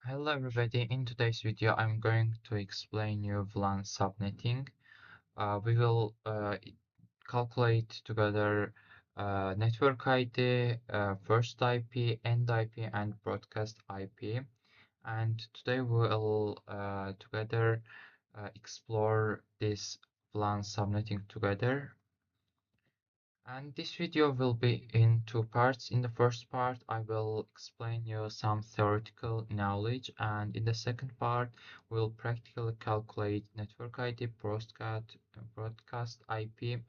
Hello everybody, in today's video I'm going to explain you VLAN subnetting. We will calculate together network ID, first IP, end IP and broadcast IP. And today we'll together explore this VLAN subnetting together. And this video will be in two parts. In the first part, I will explain you some theoretical knowledge, and in the second part, we'll practically calculate network ID, broadcast IP,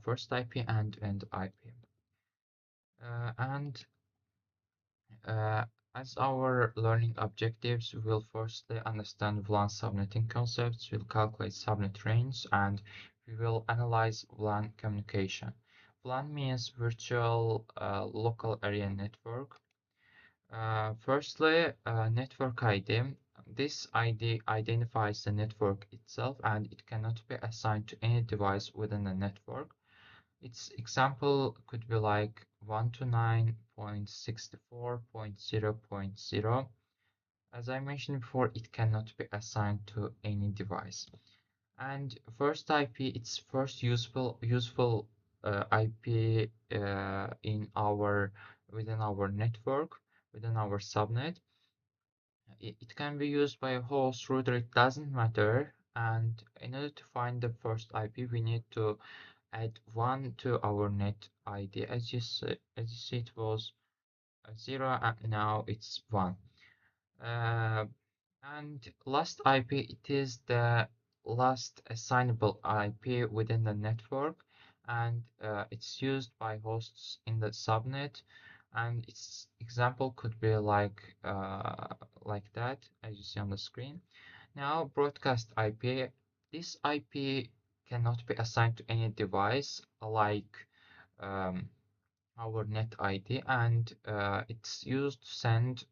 first IP, and end IP. And uh, as our learning objectives, we'll firstly understand VLAN subnetting concepts, we'll calculate subnet range, and we will analyze VLAN communication. VLAN means virtual local area network. Firstly, network ID. This ID identifies the network itself and it cannot be assigned to any device within the network. Its example could be like 129.64.0.0. As I mentioned before, it cannot be assigned to any device. And first IP, it's first useful IP within our network, within our subnet. It can be used by a host, router, it doesn't matter. And in order to find the first IP, we need to add 1 to our net ID. As you see, it was 0 and now it's 1. Uh, and last IP, it is the last assignable IP within the network, and it's used by hosts in the subnet. And its example could be like that, as you see on the screen. Now, broadcast IP. This IP cannot be assigned to any device, like um, our net ID, and it's used to send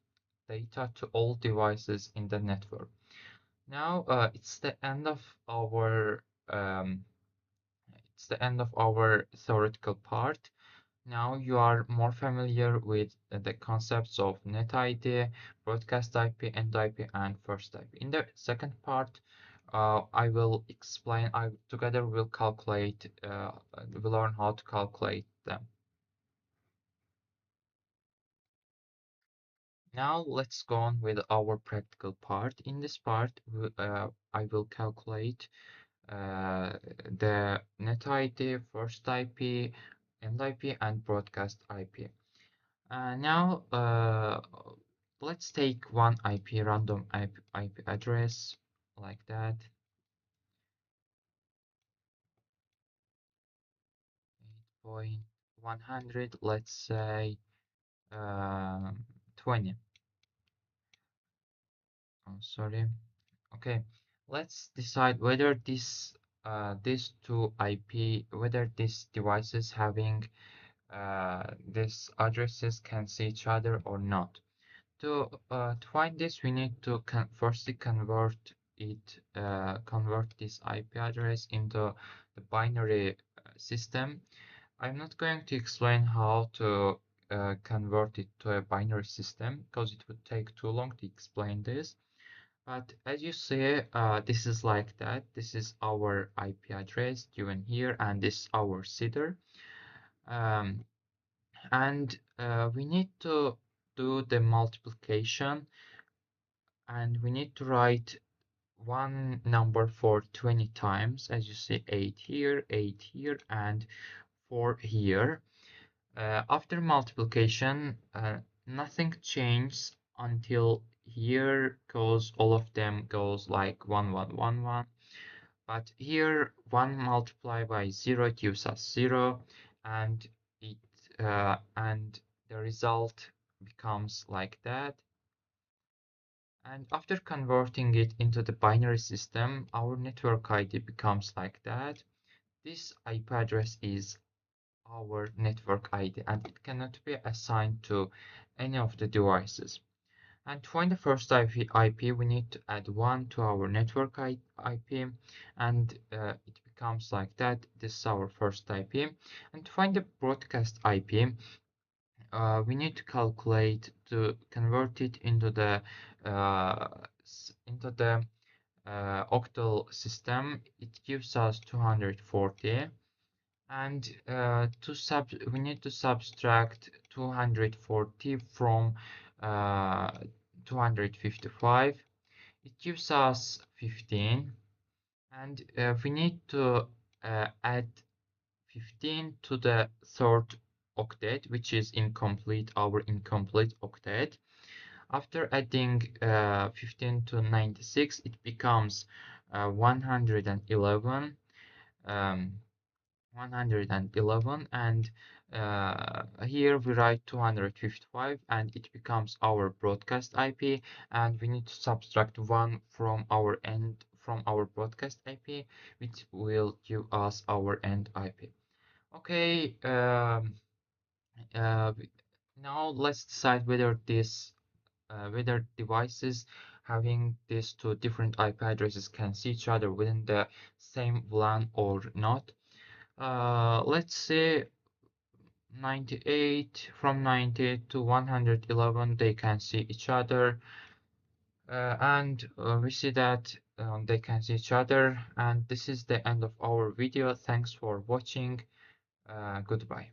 data to all devices in the network. Now it's the end of our theoretical part. Now you are more familiar with the concepts of net ID, broadcast IP, end IP, and first IP. In the second part, I will explain. I together will calculate. We'll learn how to calculate them. Now let's go on with our practical part. In this part, I will calculate the net ID, first IP, end IP, and broadcast IP. Now let's take one IP, random IP address, like that. 8.100, let's say 20. Oh, sorry. Okay, let's decide whether these two IP, whether these devices having these addresses can see each other or not. To find this, we need to firstly convert this IP address into the binary system. I'm not going to explain how to convert it to a binary system because it would take too long to explain this. But as you see, this is like that. This is our IP address given here, and this is our CIDR. Um, and we need to do the multiplication, and we need to write one number for 20 times. As you see, 8 here, and 4 here. After multiplication, nothing changes until here goes, all of them goes like 1, 1, 1, 1. But here 1 multiplied by 0 gives us 0, and and the result becomes like that. And after converting it into the binary system, our network ID becomes like that. This IP address is our network ID, and it cannot be assigned to any of the devices. And to find the first IP, we need to add 1 to our network IP, and it becomes like that. This is our first IP. And to find the broadcast IP, we need to calculate to convert it into the octal system. It gives us 240, and we need to subtract 240 from 255. It gives us 15, and we need to add 15 to the third octet, which is our incomplete octet. After adding 15 to 96, it becomes 111. 111, and here we write 255, and it becomes our broadcast IP, and we need to subtract 1 from our broadcast IP, which will give us our end IP. Okay, uh, now let's decide whether devices having these two different IP addresses can see each other within the same VLAN or not. Let's say 98, from 90 to 111, they can see each other, and we see that they can see each other, and this is the end of our video. Thanks for watching. Goodbye.